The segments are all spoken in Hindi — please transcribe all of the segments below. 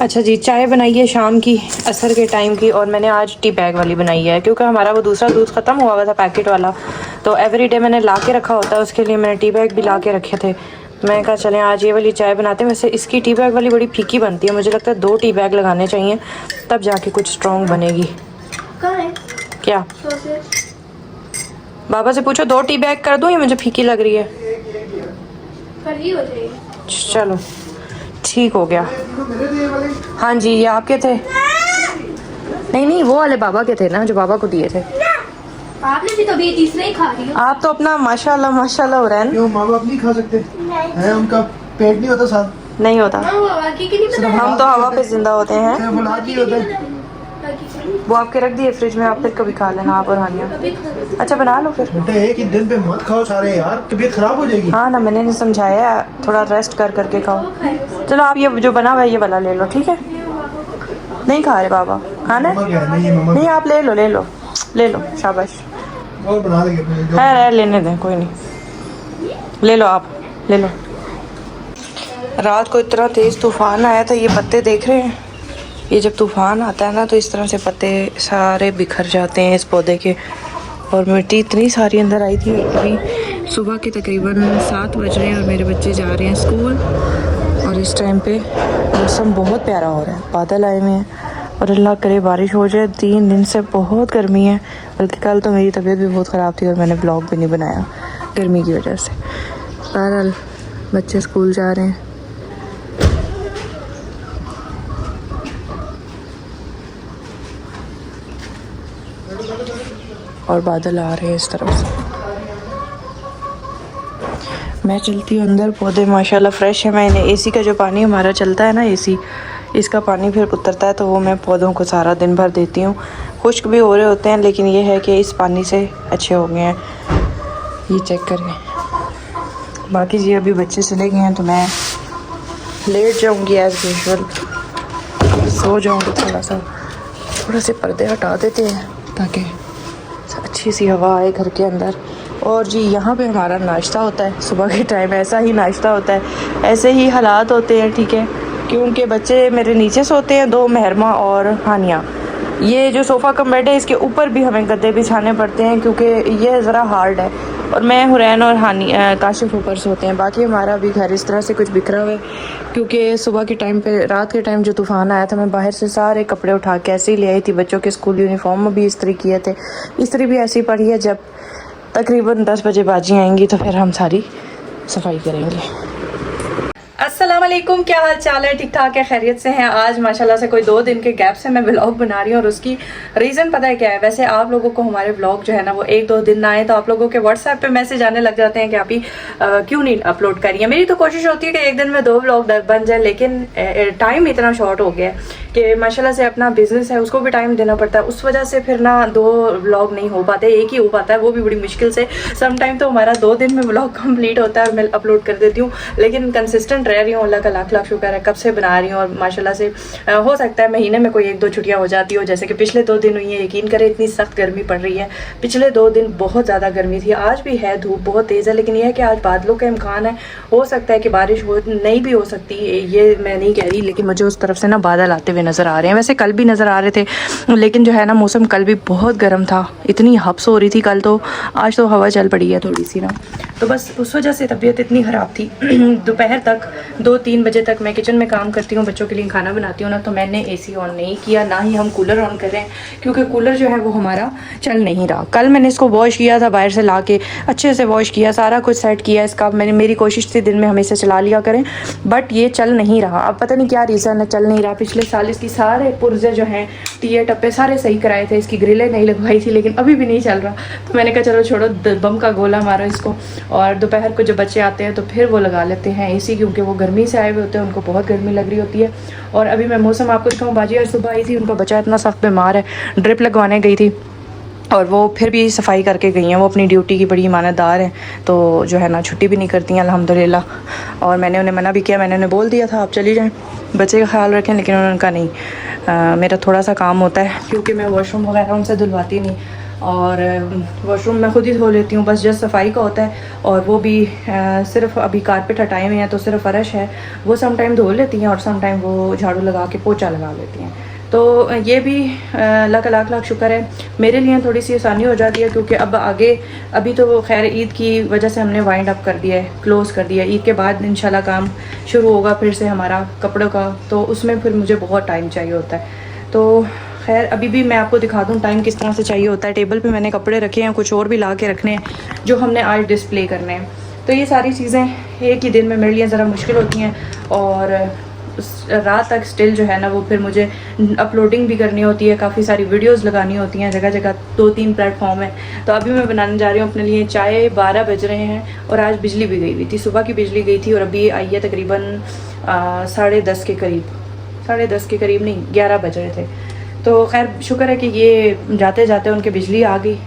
अच्छा जी, चाय बनाई है शाम की, असर के टाइम की। और मैंने आज टी बैग वाली बनाई है क्योंकि हमारा वो दूसरा दूध ख़त्म हुआ था पैकेट वाला, तो एवरीडे मैंने ला के रखा होता है, उसके लिए मैंने टी बैग भी ला के रखे थे। मैं कहा चलें आज ये वाली चाय बनाते हैं। वैसे इसकी टी बैग वाली बड़ी फीकी बनती है, मुझे लगता है 2 टी बैग लगाने चाहिए तब जाके कुछ स्ट्रॉन्ग बनेगी। कहाँ है क्या बाबा से पूछो 2 टी बैग कर दूँ या मुझे फीकी लग रही है? फर्जी हो जाएगी। चलो ठीक हो गया। हाँ जी, ये आपके थे? नहीं नहीं, वो वाले बाबा के थे ना, जो बाबा को दिए थे। आपने भी तो अभी तीसरा ही खा रही हो। आप तो अपना माशाल्लाह माशाल्लाह हो रहा है। क्यों माँ बाप नहीं खा सकते हैं? उनका पेट नहीं होता साथ? नहीं होता, नहीं हम तो हवा पे जिंदा होते हैं। सिर्फ औलाद नहीं होते। वो आपके रख दिए फ्रिज में, आप फिर कभी खा लेना, आप और हानिया। अच्छा बना लो फिर। बेटा एक ही दिन पे मत खाओ सारे यार, तबीयत खराब हो जाएगी। हाँ ना, मैंने नहीं समझाया, थोड़ा रेस्ट कर करके खाओ। चलो आप ये जो बना हुआ है ये वाला ले लो, ठीक है? नहीं खा रहे बाबा खाना? मम्मा क्या है? नहीं मम्मा नहीं आप ले लो ले लो ले लो, शाबाश। और बना लेंगे अपने जो। है लेने दें, कोई नहीं, ले लो आप ले लो। रात को इतना तेज़ तूफ़ान आया था, ये पत्ते देख रहे हैं? ये जब तूफ़ान आता है ना तो इस तरह से पत्ते सारे बिखर जाते हैं इस पौधे के, और मिट्टी इतनी सारी अंदर आई थी। अभी सुबह के तकरीबन 7 बज रहे हैं और मेरे बच्चे जा रहे हैं स्कूल, और इस टाइम पे मौसम बहुत प्यारा हो रहा है, बादल आए हुए हैं और अल्लाह करे बारिश हो जाए। 3 दिन से बहुत गर्मी है, बल्कि कल तो मेरी तबीयत भी बहुत ख़राब थी और मैंने ब्लॉग भी नहीं बनाया गर्मी की वजह से। बहरहाल बच्चे स्कूल जा रहे हैं। और बादल आ रहे हैं इस तरफ से। मैं चलती हूँ अंदर, पौधे माशाल्लाह फ्रेश है। मैंने एसी का जो पानी हमारा चलता है ना, एसी, इसका पानी फिर उतरता है तो वो मैं पौधों को सारा दिन भर देती हूँ। खुश्क भी हो रहे होते हैं लेकिन ये है कि इस पानी से अच्छे हो गए हैं। ये चेक करें। बाकी जी अभी बच्चे चले गए हैं तो मैं लेट जाऊँगी एज़ यूजुअल, सो जाऊँगी। थोड़ा से पर्दे हटा देते हैं ताकि अच्छी सी हवा आए घर के अंदर। और जी यहाँ पे हमारा नाश्ता होता है सुबह के टाइम, ऐसा ही नाश्ता होता है, ऐसे ही हालात होते हैं, ठीक है? क्योंकि बच्चे मेरे नीचे सोते हैं, 2 महरमा और हानिया। ये जो सोफ़ा कम बेड है इसके ऊपर भी हमें गद्दे बिछाने पड़ते हैं क्योंकि ये ज़रा हार्ड है, और मैं हुरैन और काशिफ ऊपर सोते हैं। बाकी हमारा भी घर इस तरह से कुछ बिखरा हुआ है क्योंकि सुबह के टाइम पे, रात के टाइम जो तूफ़ान आया था, मैं बाहर से सारे कपड़े उठा के ऐसे ही ले आई थी। बच्चों के स्कूल यूनिफॉर्म भी इस्त्री किए थे, इस्त्री भी ऐसी पड़ी है। जब तकरीबन 10 बजे बाजी आएंगी तो फिर हम सारी सफाई करेंगे। अस्सलाम वालेकुम, क्या हाल चाल है? ठीक ठाक है, खैरियत से हैं? आज माशाल्लाह से कोई 2 दिन के गैप से मैं व्लॉग बना रही हूँ और उसकी रीज़न पता है क्या है? वैसे आप लोगों को हमारे व्लॉग जो है ना वो 1-2 दिन ना आए तो आप लोगों के व्हाट्सएप पे मैसेज आने लग जाते हैं कि आप ही क्यों नहीं अपलोड करिए। मेरी तो कोशिश होती है कि एक दिन में 2 व्लॉग बन जाए, लेकिन टाइम इतना शॉर्ट हो गया है कि माशाल्लाह से अपना बिजनेस है उसको भी टाइम देना पड़ता है, उस वजह से फिर ना 2 व्लॉग नहीं हो पाते, एक ही हो पाता है, वो भी बड़ी मुश्किल से। समटाइम तो हमारा 2 दिन में व्लॉग कंप्लीट होता है और मैं अपलोड कर देती हूँ, लेकिन कंसिस्टेंट रह रही हूँ, अल्लाह का लाख लाख शुक्र है। कब से बना रही हूँ और माशाल्लाह से हो सकता है महीने में कोई 1-2 छुट्टियाँ हो जाती हो, जैसे कि पिछले 2 दिन हुई है। यकीन करें इतनी सख्त गर्मी पड़ रही है, पिछले 2 दिन बहुत ज़्यादा गर्मी थी। आज भी है, धूप बहुत तेज़ है, लेकिन यह है कि आज बादलों का इम्कान है, हो सकता है कि बारिश हो, नहीं भी हो सकती, ये मैं नहीं कह रही, लेकिन मुझे उस तरफ से ना बादल आते हुए नज़र आ रहे हैं। वैसे कल भी नज़र आ रहे थे, लेकिन जो है ना मौसम कल भी बहुत गर्म था, इतनी हब्स हो रही थी कल तो। आज तो हवा चल पड़ी है थोड़ी सी ना, तो बस उस वजह से तबीयत इतनी ख़राब थी। दोपहर तक 2-3 बजे तक मैं किचन में काम करती हूँ, बच्चों के लिए खाना बनाती हूँ ना, तो मैंने एसी ऑन नहीं किया, ना ही हम कूलर ऑन कर रहे हैं क्योंकि कूलर जो है वो हमारा चल नहीं रहा। कल मैंने इसको वॉश किया था, बाहर से ला के अच्छे से वॉश किया, सारा कुछ सेट किया इसका। मेरी कोशिश थी दिन में हमेशा चला लिया करें, बट ये चल नहीं रहा। अब पता नहीं क्या रीज़न है, चल नहीं रहा। पिछले साल इसकी सारे पुर्जे जो हैं, टिये टप्पे सारे सही कराए थे, इसकी ग्रिलें नहीं लगवाई थी, लेकिन अभी भी नहीं चल रहा। तो मैंने कहा चलो छोड़ो, बम का गोला मारो इसको, और दोपहर को जब बच्चे आते हैं तो फिर वो लगा लेते हैं एसी, क्योंकि वो गर्मी से आए हुए होते हैं, उनको बहुत गर्मी लग रही होती है। और अभी मैं मौसम आपको दिखाऊँ, बाजी आज सुबह आई थी, उनका बच्चा इतना सख्त बीमार है, ड्रिप लगवाने गई थी और वो फिर भी सफाई करके गई हैं। वो अपनी ड्यूटी की बड़ी ईमानदार हैं, तो जो है ना छुट्टी भी नहीं करती हैं अल्हम्दुलिल्लाह। और मैंने उन्हें मना भी किया, मैंने उन्हें बोल दिया था आप चली जाएं, बच्चे का ख्याल रखें, लेकिन उन्होंने कहा नहीं, मेरा थोड़ा सा काम होता है क्योंकि मैं वॉशरूम वगैरह उनसे धुलवाती नहीं, और वॉशरूम मैं खुद ही धो लेती हूँ, बस जस्ट सफाई का होता है। और वो भी सिर्फ अभी कारपेट हटाए हुए हैं तो सिर्फ फर्श है, वो सम टाइम धो लेती हैं और सम टाइम वो झाड़ू लगा के पोछा लगा लेती हैं। तो ये भी लाख लाख शुक्र है, मेरे लिए थोड़ी सी आसानी हो जाती है, क्योंकि अब आगे अभी तो खैर ईद की वजह से हमने वाइंड अप कर दिया है, क्लोज़ कर दिया है। ईद के बाद इंशाल्लाह काम शुरू होगा फिर से हमारा कपड़ों का, तो उसमें फिर मुझे बहुत टाइम चाहिए होता है। तो खैर अभी भी मैं आपको दिखा दूँ टाइम किस तरह से चाहिए होता है। टेबल पे मैंने कपड़े रखे हैं, कुछ और भी ला के रखने हैं जो हमने आज डिस्प्ले करने हैं। तो ये सारी चीज़ें एक ही दिन में मेरे लिए ज़रा मुश्किल होती हैं, और रात तक स्टिल जो है ना वो फिर मुझे अपलोडिंग भी करनी होती है, काफ़ी सारी वीडियोस लगानी होती हैं, जगह जगह 2-3 प्लेटफॉर्म है। तो अभी मैं बनाने जा रही हूँ अपने लिए चाय। 12 बज रहे हैं और आज बिजली भी गई हुई थी, सुबह की बिजली गई थी और अभी आई है तकरीबन 10:30 के करीब, 10:30 के करीब नहीं 11 बज रहे थे। तो खैर शुक्र है कि ये जाते जाते उनके बिजली आ गई।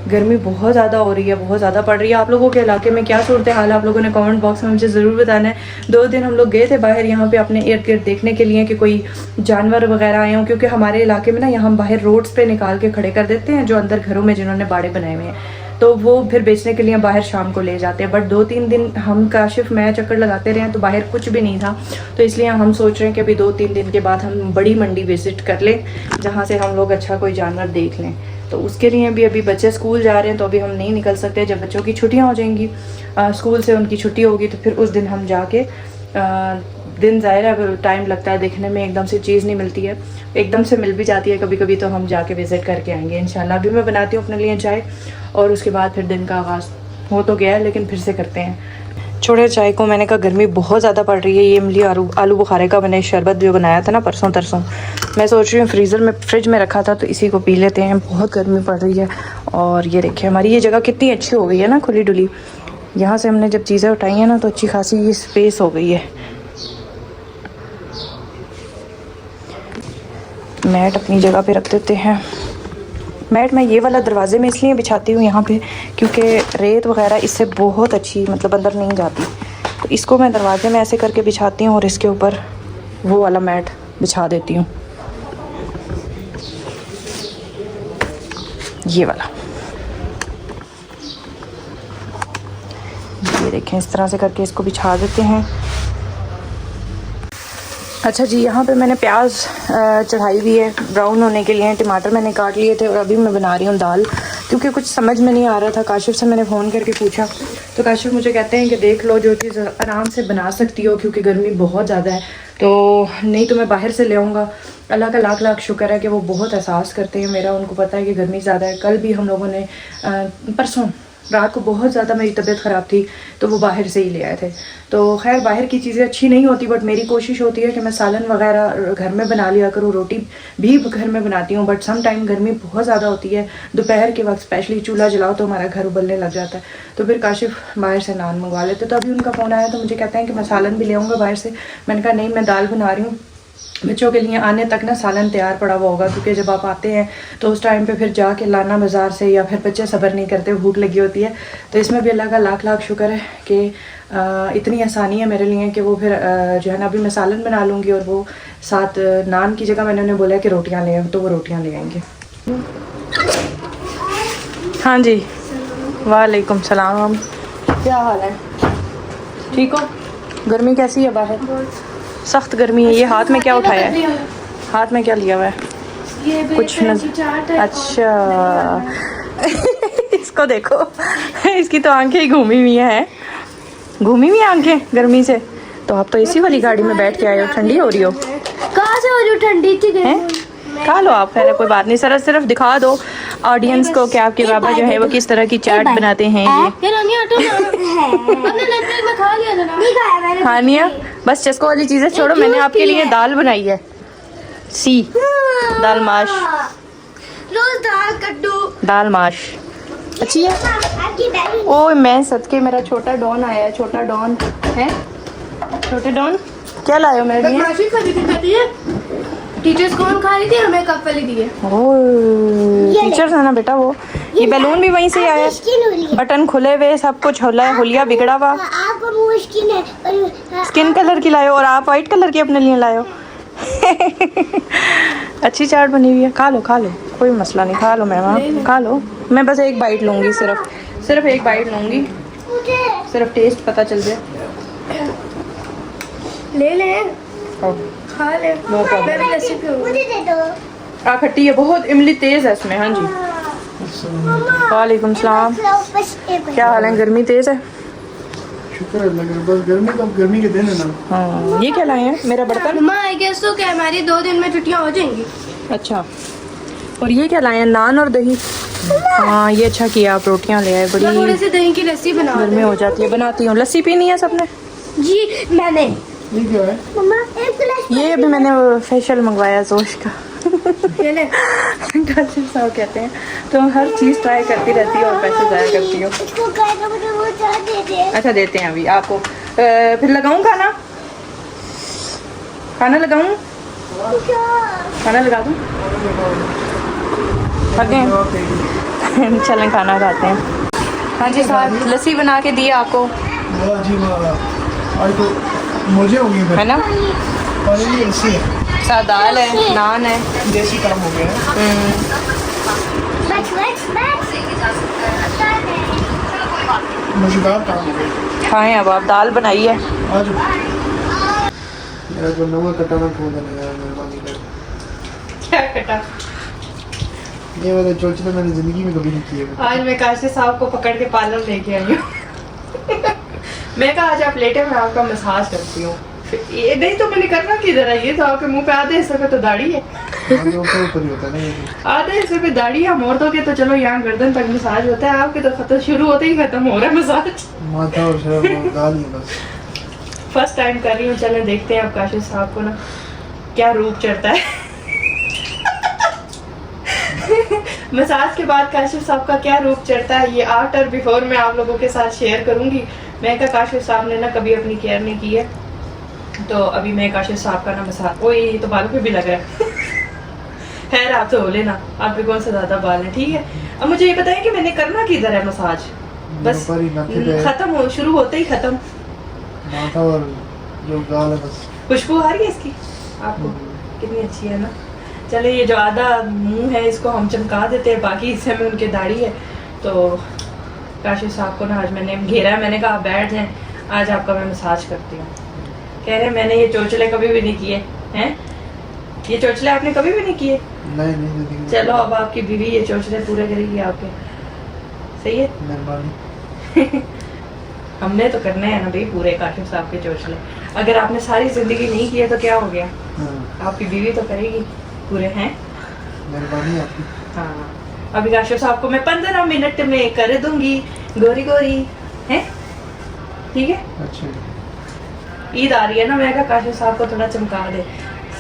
गर्मी बहुत ज़्यादा हो रही है, बहुत ज़्यादा पड़ रही है। आप लोगों के इलाके में क्या सूरत हाल है, आप लोगों ने कमेंट बॉक्स में मुझे ज़रूर बताना है। 2 दिन हम लोग गए थे बाहर यहाँ पे अपने इर्द गिर्द देखने के लिए कि कोई जानवर वगैरह आए हों, क्योंकि हमारे इलाके में ना यहाँ बाहर रोड्स पे निकाल के खड़े कर देते हैं जो अंदर घरों में जिन्होंने बाड़े बनाए हुए हैं, तो वो फिर बेचने के लिए बाहर शाम को ले जाते हैं। बट 2-3 दिन हम काशिफ मैं चक्कर लगाते रहे तो बाहर कुछ भी नहीं था, तो इसलिए हम सोच रहे हैं कि अभी 2-3 दिन के बाद हम बड़ी मंडी विज़िट कर लें जहाँ से हम लोग अच्छा कोई जानवर देख लें। तो उसके लिए भी अभी बच्चे स्कूल जा रहे हैं तो अभी हम नहीं निकल सकते। जब बच्चों की छुट्टियां हो जाएंगी, स्कूल से उनकी छुट्टी होगी, तो फिर उस दिन हम जाके दिन ज़ाहिर है टाइम लगता है देखने में, एकदम से चीज़ नहीं मिलती है, एकदम से मिल भी जाती है कभी कभी, तो हम जाके विज़िट करके आएंगे इंशाल्लाह। अभी मैं बनाती हूँ अपने लिए चाय और उसके बाद फिर दिन का आगाज़ हो तो गया है, लेकिन फिर से करते हैं। छोड़े चाय को, मैंने कहा गर्मी बहुत ज़्यादा पड़ रही है। ये इमली आलू बुखारे का मैंने शरबत जो बनाया था ना परसों तरसों, मैं सोच रही हूँ फ्रिज में रखा था तो इसी को पी लेते हैं, बहुत गर्मी पड़ रही है। और ये देखिए हमारी ये जगह कितनी अच्छी हो गई है ना, खुली डुली। यहाँ से हमने जब चीज़ें उठाई हैं ना तो अच्छी खासी ये स्पेस हो गई है। मैट अपनी जगह पे रख देते हैं। मैट मैं ये वाला दरवाजे में इसलिए बिछाती हूँ यहाँ पे क्योंकि रेत वगैरह इससे बहुत अच्छी मतलब अंदर नहीं जाती, तो इसको मैं दरवाजे में ऐसे करके बिछाती हूँ और इसके ऊपर वो वाला मैट बिछा देती हूँ, ये वाला। ये देखें इस तरह से करके इसको बिछा देते हैं। अच्छा जी, यहाँ पे मैंने प्याज चढ़ाई हुई है ब्राउन होने के लिए। टमाटर मैंने काट लिए थे और अभी मैं बना रही हूँ दाल, क्योंकि कुछ समझ में नहीं आ रहा था। काशिफ से मैंने फ़ोन करके पूछा तो काशिफ मुझे कहते हैं कि देख लो जो चीज़ आराम से बना सकती हो, क्योंकि गर्मी बहुत ज़्यादा है, तो नहीं तो मैं बाहर से ले आऊँगा। अल्लाह का लाख लाख शुक्र है कि वो बहुत एहसास करते हैं मेरा, उनको पता है कि गर्मी ज़्यादा है। कल भी हम लोगों ने परसों रात को बहुत ज़्यादा मेरी तबीयत ख़राब थी तो वो बाहर से ही ले आए थे। तो खैर बाहर की चीज़ें अच्छी नहीं होती, बट मेरी कोशिश होती है कि मैं सालन वगैरह घर में बना लिया करूँ, रोटी भी घर में बनाती हूँ। बट सम टाइम गर्मी बहुत ज़्यादा होती है, दोपहर के वक्त स्पेशली चूल्हा जलाओ तो हमारा घर उबलने लग जाता है, तो फिर काशिफ बाहर से नान मंगवा लेते। तो अभी उनका फ़ोन आया तो मुझे कहते हैं कि मैं सालन भी ले आऊँगा बाहर से। मैंने कहा नहीं, मैं दाल बना रही हूँ, बच्चों के लिए आने तक ना सालन तैयार पड़ा हुआ होगा, क्योंकि जब आप आते हैं तो उस टाइम पे फिर जाके लाना बाज़ार से, या फिर बच्चे सब्र नहीं करते, भूख लगी होती है। तो इसमें भी अल्लाह का लाख लाख शुक्र है कि इतनी आसानी है मेरे लिए कि वो फिर जो है ना अभी मैं सालन बना लूँगी और वो साथ नान की जगह मैंने उन्हें बोला कि रोटियाँ ले आए, तो वो रोटियाँ ले आएंगे। हाँ जी, वालेकुम सलाम। क्या हाल है, ठीक हो? गर्मी कैसी है बाहर? सख्त गर्मी है। ये हाथ में क्या उठाया है? हाथ में क्या लिया हुआ है? ये कुछ नजर। अच्छा इसको देखो इसकी तो आंखें ही घूमी हुई हैं, घूमी हुई आंखें गर्मी से। तो आप तो एसी वाली गाड़ी में बैठ के आए हो, ठंडी हो रही हो? कहाँ से हो रही हो? ठंडी थी खा लो आप, खैर कोई बात नहीं। सर सिर्फ दिखा दो ऑडियंस को कि आपके बाबा जो है वो किस तरह की चाट बनाते हैं। ये हानिया बस चस्को वाली चीज़ें छोड़ो, मैंने आपके लिए दाल बनाई है, सी दाल माश, रोज दाल कद्दू दाल माश अच्छी है। ओ मैं सदके, मेरा छोटा डॉन आया है। छोटा डॉन है, छोटे डॉन क्या लाए हो मेरे लिए? टीचर्स कौन खा रही थी? हमें कप वाली दी है। ओह टीचर्स है ना बेटा वो। ये बैलून भी वहीं से आया, बटन खुले हुए, सब कुछ हुलिया बिगड़ा हुआ। स्किन कलर की लाए हो और आप वाइट कलर की अपने लिए लाए हो अच्छी चाट बनी हुई है, खा लो खा लो, कोई मसला नहीं, खा लो मैम, खा लो। मैं बस एक बाइट लूँगी, सिर्फ एक बाइट लूँगी, सिर्फ टेस्ट पता चल जाए। ले ले, खाओ। खा ले। No problem. मैं भी लस्सी पीऊंगी। मुझे दे दो। खट्टी है बहुत, इमली तेज़ है इसमें। हाँ जी, वालेकुम सलाम। क्या हाल है? गर्मी तेज़ है? शुक्र है अल्लाह का, बस गर्मी तो गर्मी के दिन है ना। हाँ, ये क्या लाए हैं? मेरा बर्तन। मम्मा आई गेस तो क्या हमारी 2 दिन में छुट्टियां हो जाएंगी। अच्छा, और ये क्या लाए हैं? नान और दही। हाँ, ये अच्छा किया आप रोटियां ले आए। मैं थोड़े बड़ी से दही की लस्सी बना गर्मी हो जाती है। बनाती हूँ। लस्सी पीनी है सबने? जी मैंने। ये क्या है? मम्मा एक गिलास ये अभी मैंने फेशियल मंगवाया जोश का। ले ले। काशिफ साहब कहते हैं तो हर चीज़ ट्राई करती रहती है और पैसे ज़ाया करती हो। इसको खाएगा मुझे वो ज़्यादा दे दे। अच्छा, देते हैं अभी आपको। फिर लगाऊं खाना? खाना लगाऊं? खाना लगा दूं? थक गए? चलें खाना खाते हैं। हाँ जी साहब, लस्सी बना के दी आपको, वाह जी वाह, आज तो मौजे होंगे फिर। है ना? और ये ऐसी है, साथ दाल है, नान है। देसी काम हो गया है। मजेदार काम हो गया। खाएं अब आप। दाल बनाई है। आज मेरा को नवा कटाना खोल देना यार, मेहरबानी कर। क्या कटा? ये वाले चोचले मैंने जिंदगी में कभी नहीं किए। आज मैं काशिफ साहब को पकड़ के पार्लर लेके आई हूँ। मैं कहा आज आप लेटे, मैं आपका मसाज करती हूँ। ये नहीं तो मैंने करना किधर है? ये तो आपके मुंह पे आधे हिस्से पे तो दाढ़ी है, ऊपर ही होता है ना ये। आधे हिस्से पे दाढ़ी है। मोड़ दोगे तो चलो यहाँ गर्दन तक मसाज होता है, आपके तो खत्म शुरू होते ही खत्म हो रहा है मसाज। माथा और सर गाल ही बस। फर्स्ट टाइम कर रही हूँ। चले देखते हैं अब काशिफ साहब को ना क्या रूप चढ़ता है। मसाज के बाद काशिफ साहब का क्या रूप चढ़ता है, ये आफ्टर बिफोर मैं आप लोगों के साथ शेयर करूंगी। मैं कहा काशिफ साहब ने ना कभी अपनी केयर नहीं की है, तो अभी मैं काशिफ साहब का ना मसाज। ओए, ये तो बालों पे भी लग रहा है। खैर आप तो हो लेना, आपके कौन से ज्यादा बाल हैं। ठीक है, अब मुझे ये बताएं कि मैंने करना किधर है मसाज? बस ऊपर ही माथे पे खत्म हो, शुरू होते ही खत्म। माथा और जो गाल है बस। खुशबू आ रही है इसकी आपको? कितनी अच्छी है ना। चले, ये जो आधा मुंह है इसको हम चमका देते हैं, बाकी हिस्से में उनके दाढ़ी है। तो काशिफ साहब को ना आज मैंने घेरा, मैंने कहा आप बैठ जाएं, आज आपका मैं मसाज करती हूँ। कह रहे मैंने ये चोचले कभी भी नहीं किए हैं। ये चोचले आपने कभी भी नहीं किए? नहीं। चलो अब आपकी बीवी ये चोचले पूरे करेगी आपके। सही है, मेहरबानी। हमने तो करने हैं ना भाई पूरे काशिफ साहब के चोचले। अगर आपने सारी जिंदगी नहीं किए तो क्या हो गया? आपकी बीवी तो करेगी पूरे। हैं, मेहरबानी आपकी। हाँ, अभी काशिफ साहब को मैं 15 मिनट में कर दूंगी गोरी गोरी। है ठीक है? अच्छा, ईद आ रही है ना, मैं कहा काशिफ साहब को थोड़ा चमका दे।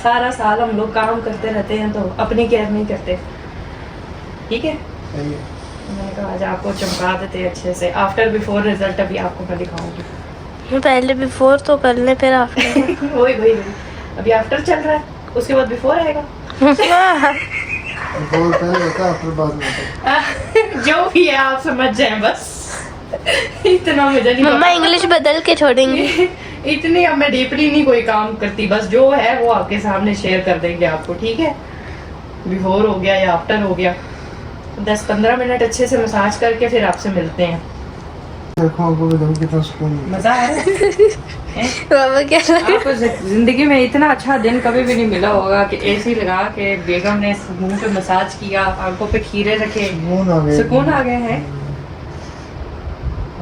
सारा साल हम लोग काम करते रहते हैं तो अपनी केयर नहीं करते। ठीक है, सही है। मैंने कहा आज आपको चमका देते हैं अच्छे से। आफ्टर बिफोर रिजल्ट अभी आपको मैं दिखाऊंगी। पहले बिफोर तो कर ले, फिर आफ्टर। वही वही वही, अभी आफ्टर चल रहा है, उसके बाद बिफोर आएगा। बिफोर पहले होता है, आफ्टर बाद में होता है। जो भी है आप समझ जाए बस। इतना मुझे नहीं मम्मा पता। इंग्लिश बदल के छोड़ेंगी। इतनी अब मैं डीपली नहीं कोई काम करती, बस जो है वो आपके सामने शेयर कर देंगे आपको। ठीक है, बिफोर हो गया या आफ्टर हो गया, 10-15 मिनट अच्छे से मसाज करके फिर आपसे मिलते हैं। देखो आपको भी देखो कितना सुकून मिलता मजा आ रहा है? बाबा क्या आपको जिंदगी में इतना अच्छा दिन कभी भी नहीं मिला होगा कि एसी लगा के बेगम ने मुंह पे मसाज किया, आंखों पे खीरे रखे, है। सुकून आ गया। सुकून आ गए हैं।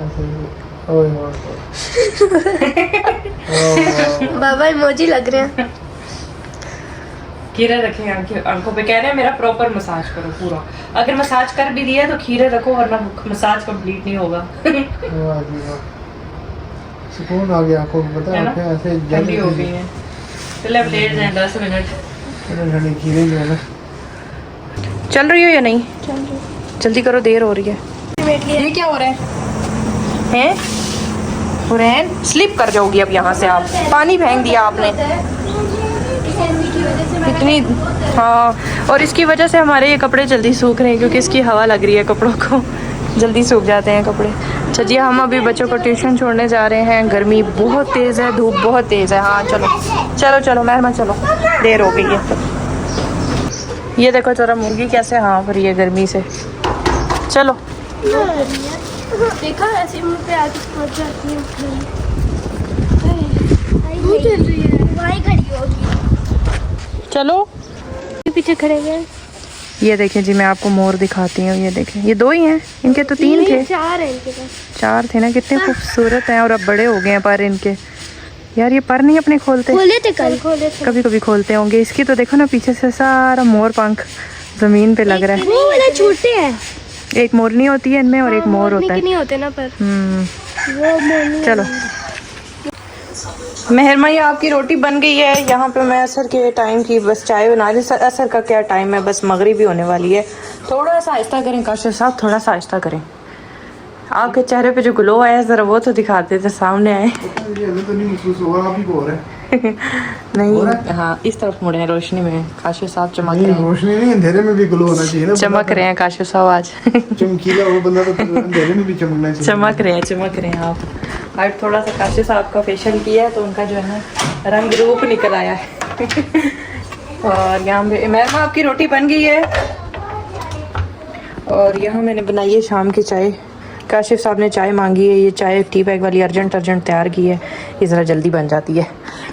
ऐसे ही। ओए ओए। बाबा इमोजी लग रहे हैं। खीरे रखे आंखों पे। कह रहे हैं मेरा प्रॉपर मसाज करो पूरा। अगर मसाज कर भी दिया तो खीरे रखो वरना मसाज कंप्लीट नहीं होगा। वाह जी वाह, सुकून आ गया आपको। पता है आपके ऐसे ठंडी हो गई है। चले अब लेट जाए 10 मिनट। ठंडी खीरे जो है ना। चल रही हो या नहीं? जल्दी करो, देर हो रही है। ये क्या हो रहा है? हैं? हुरैन स्लिप कर जाओगी अब यहाँ से। आप पानी फेंक दिया आपने इतनी। हाँ, और इसकी वजह से हमारे ये कपड़े जल्दी सूख रहे हैं क्योंकि इसकी हवा लग रही है, कपड़ों को जल्दी सूख जाते हैं कपड़े। अच्छा जी, हम अभी बच्चों को ट्यूशन छोड़ने जा रहे हैं। गर्मी बहुत तेज़ है, धूप बहुत तेज़ है। हाँ चलो चलो चलो मेहमान, चलो देर हो गई है। ये देखो जरा मुर्गी कैसे हाँफ रही है गर्मी से। चलो देखा ऐसे मुंह पे आके पहुंच जाती है। वहीं खड़ी होगी। चलो पीछे खड़े गए। ये देखें जी, मैं आपको मोर दिखाती हूँ। ये देखें, ये 2 ही हैं, इनके तो 3 थे। 4 है इनके पास। 4 थे ना, कितने खूबसूरत हैं। और अब बड़े हो गए हैं पर इनके। यार ये पर नहीं अपने खोलते, खोले थे कल, खोले थे। कभी कभी खोलते होंगे। इसकी तो देखो ना, पीछे से सारा मोर पंख जमीन पे लग रहा है। वो वाले छोटे हैं। एक मोरनी होती है इनमें और एक मोर होता है। नहीं होते ना पर। वो मोरनी। चलो मेहरमा, ये आपकी रोटी बन गई है। यहाँ पे मैं असर के टाइम की बस चाय बना रही। असर का क्या टाइम है, बस मगरिब भी होने वाली है। थोड़ा सा आहिस्ता करें काशिफ साहब, थोड़ा सा आहिस्ता करें। आपके चेहरे पे जो ग्लो आया ज़रा वो तो दिखाते थे, सामने आए। तो नहीं महसूस हो रहा, अभी हो रहा है। नहीं, हाँ इस तरफ मुड़े हैं, रोशनी में काशिफ साहब चमक रहे हैं। रोशनी नहीं, अंधेरे में भी ग्लो होना चाहिए ना। चमक रहे हैं काशिफ साहब आज। चमकीला वो बंदा तो अंधेरे में भी चमकना चाहिए। चमक रहे हैं आप। आज थोड़ा सा काशिफ साहब का फेशियल किया है तो उनका जो है ना रंग रूप निकल आया है। और यहाँ पे मैम आपकी रोटी बन गई है। और यहाँ मैंने बनाई है शाम की चाय। काशिफ साहब ने चाय मांगी है। ये चाय टी बैग वाली अर्जेंट तैयार की है। ये ज़रा जल्दी बन जाती है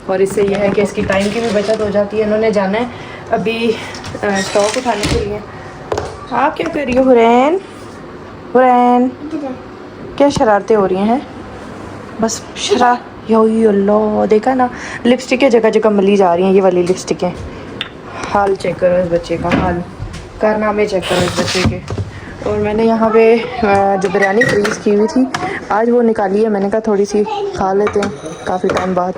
और इससे यह है कि इसकी टाइम की भी बचत हो जाती है। इन्होंने जाना है अभी स्टॉक उठाने के लिए। आप क्या कर रही हो हुरैन? हुरैन क्या शरारतें हो रही हैं? बस यो अल्लाह, देखा ना, लिपस्टिक जगह जगह मली जा रही हैं। ये वाली लिपस्टिकें। हाल चेक करो इस बच्चे का, हाल कारनामे चेक करो इस बच्चे के। और मैंने यहाँ पे जो बिरयानी फ्रीज़ की हुई थी आज वो निकाली है। मैंने कहा थोड़ी सी खा लेते हैं काफ़ी टाइम बाद।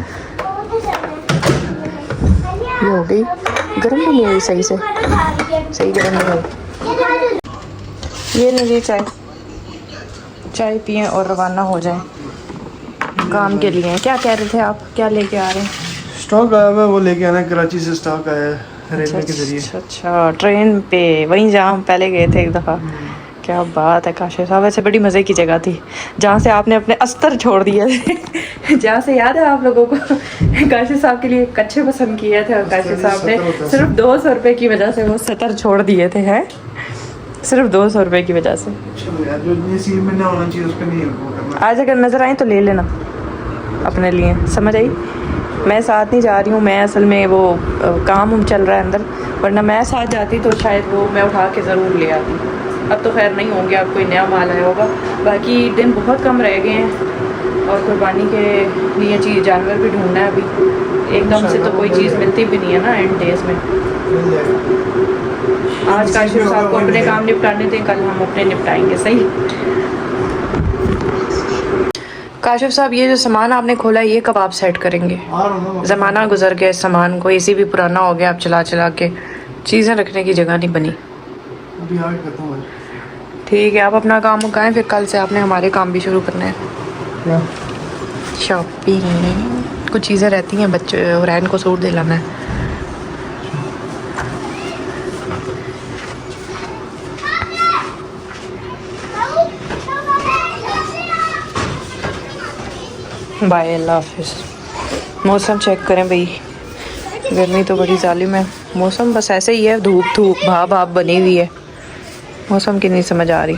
ये हो गई, गर्म भी नहीं हुई सही से, सही गर्म नहीं हुई। ये लीजिए चाय पिएं और रवाना हो जाएं काम के लिए। क्या कह रहे थे आप, क्या लेके आ रहे हैं? स्टॉक आया हुआ, वो लेके आना। कराची से स्टॉक आया है रेलवे के जरिए। अच्छा, ट्रेन पे, वहीं जहाँ हम पहले गए थे एक दफ़ा। क्या बात है काशिफ साहब, वैसे बड़ी मज़े की जगह थी जहाँ से आपने अपने अस्तर छोड़ दिए थे। जहाँ से याद है आप लोगों को काशिफ साहब के लिए कच्चे पसंद किए थे और काशिफ साहब ने सिर्फ 200 रुपये की वजह से वो सतर छोड़ दिए थे। हैं सिर्फ 200 रुपये की वजह से। जो नसीब में ना होना चाहिए उस पर नहीं करना। आज अगर नज़र आए तो ले लेना अपने लिए, समझ आई? मैं साथ नहीं जा रही हूँ, मैं असल में वो काम चल रहा है अंदर, वरना मैं साथ जाती तो शायद वो मैं उठा के ज़रूर ले आती। अब तो खैर नहीं होंगे, अब कोई नया माल आया होगा। बाकी दिन बहुत कम रह गए हैं और कुर्बानी के लिए चीज़ जानवर भी ढूंढना है अभी। एकदम से तो कोई चीज़ मिलती भी नहीं है ना एंड डेज में। आज काशिफ साहब को अपने काम निपटाने दें, कल हम अपने निपटाएंगे। सही काशिफ साहब, ये जो सामान आपने खोला ये कब आप सेट करेंगे? ज़माना गुजर गया इस सामान को, एसी भी पुराना हो गया, आप चला चला के चीज़ें रखने की जगह नहीं बनी। ठीक है, आप अपना काम मुकाएं, फिर कल से आपने हमारे काम भी शुरू करने हैं। शॉपिंग, कुछ चीज़ें रहती हैं, बच्चे हुरैन को सूट दिलाना है। बाय, अल्लाह हाफिज़। मौसम चेक करें भाई, गर्मी तो बड़ी जालिम है। मौसम बस ऐसे ही है, धूप भाप बनी हुई है। मौसम की नहीं समझ आ रही।